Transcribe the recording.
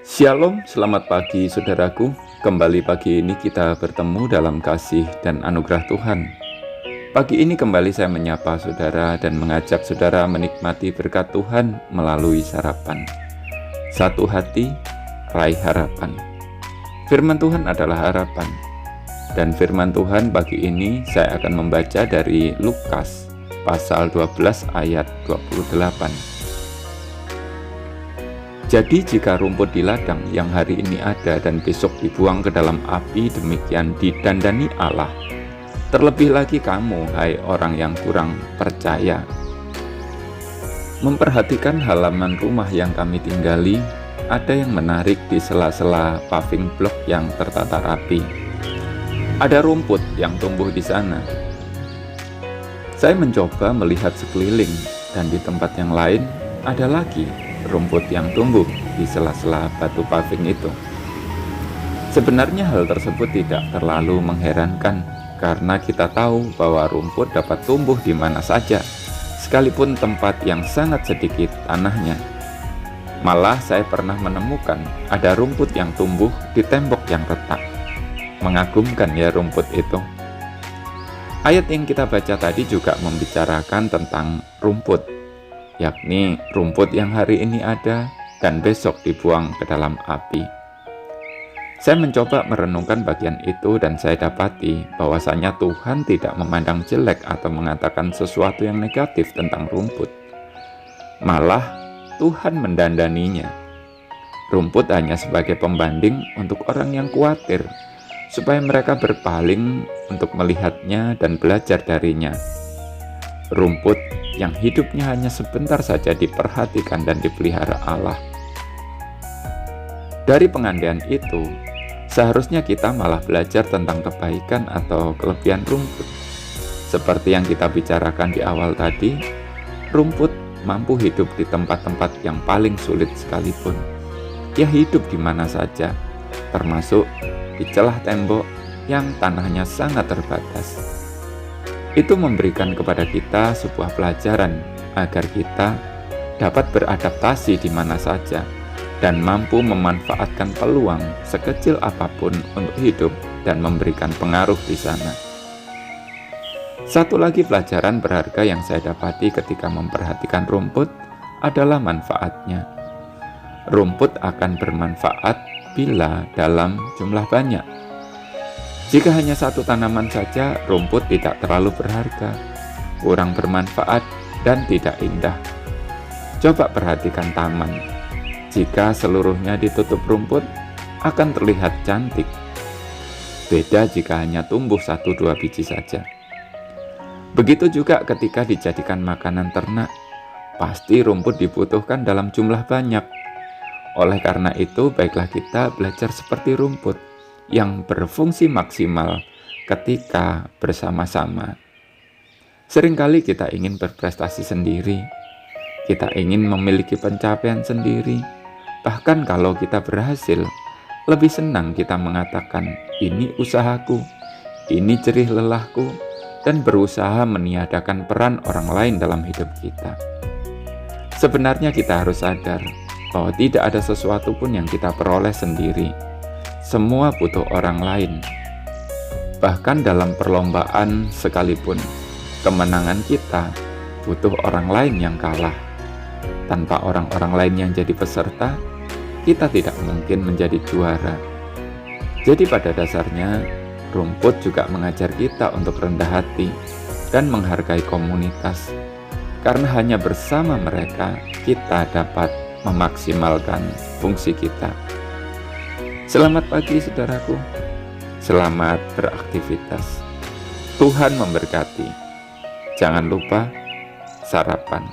Shalom, selamat pagi saudaraku. Kembali pagi ini kita bertemu dalam kasih dan anugerah Tuhan. Pagi ini kembali saya menyapa saudara dan mengajak saudara menikmati berkat Tuhan melalui sarapan. Satu hati, raih harapan. Firman Tuhan adalah harapan. Dan firman Tuhan pagi ini saya akan membaca dari Lukas pasal 12 ayat 28. Jadi jika rumput di ladang yang hari ini ada dan besok dibuang ke dalam api, demikian didandani Allah. Terlebih lagi kamu, hai orang yang kurang percaya. Memperhatikan halaman rumah yang kami tinggali, ada yang menarik di sela-sela paving block yang tertata rapi. Ada rumput yang tumbuh di sana. Saya mencoba melihat sekeliling, dan di tempat yang lain ada lagi rumput yang tumbuh di sela-sela batu paving itu. Sebenarnya hal tersebut tidak terlalu mengherankan karena kita tahu bahwa rumput dapat tumbuh di mana saja, sekalipun tempat yang sangat sedikit tanahnya. Malah saya pernah menemukan ada rumput yang tumbuh di tembok yang retak. Mengagumkan ya rumput itu. Ayat yang kita baca tadi juga membicarakan tentang rumput, yakni rumput yang hari ini ada dan besok dibuang ke dalam api. Saya mencoba merenungkan bagian itu dan saya dapati bahwasanya Tuhan tidak memandang jelek atau mengatakan sesuatu yang negatif tentang rumput. Malah Tuhan mendandaninya. Rumput hanya sebagai pembanding untuk orang yang khawatir, supaya mereka berpaling untuk melihatnya dan belajar darinya. Rumput yang hidupnya hanya sebentar saja diperhatikan dan dipelihara Allah. Dari pengandaian itu, seharusnya kita malah belajar tentang kebaikan atau kelebihan rumput. Seperti yang kita bicarakan di awal tadi, rumput mampu hidup di tempat-tempat yang paling sulit sekalipun. Ia hidup di mana saja, termasuk di celah tembok yang tanahnya sangat terbatas. Itu memberikan kepada kita sebuah pelajaran agar kita dapat beradaptasi di mana saja dan mampu memanfaatkan peluang sekecil apapun untuk hidup dan memberikan pengaruh di sana. Satu lagi pelajaran berharga yang saya dapati ketika memperhatikan rumput adalah manfaatnya. Rumput akan bermanfaat bila dalam jumlah banyak. Jika hanya satu tanaman saja, rumput tidak terlalu berharga, kurang bermanfaat, dan tidak indah. Coba perhatikan taman. Jika seluruhnya ditutup rumput, akan terlihat cantik. Beda jika hanya tumbuh 1-2 biji saja. Begitu juga ketika dijadikan makanan ternak, pasti rumput dibutuhkan dalam jumlah banyak. Oleh karena itu, baiklah kita belajar seperti rumput yang berfungsi maksimal ketika bersama-sama. Seringkali kita ingin berprestasi sendiri, kita ingin memiliki pencapaian sendiri. Bahkan kalau kita berhasil, lebih senang kita mengatakan, ini usahaku, ini jerih lelahku, dan berusaha meniadakan peran orang lain dalam hidup kita. Sebenarnya kita harus sadar bahwa tidak ada sesuatu pun yang kita peroleh sendiri. Semua butuh orang lain. Bahkan dalam perlombaan sekalipun, kemenangan kita butuh orang lain yang kalah. Tanpa orang-orang lain yang jadi peserta, kita tidak mungkin menjadi juara. Jadi pada dasarnya, rumput juga mengajar kita untuk rendah hati dan menghargai komunitas. Karena hanya bersama mereka, kita dapat memaksimalkan fungsi kita. Selamat pagi saudaraku, selamat beraktivitas. Tuhan memberkati. Jangan lupa sarapan.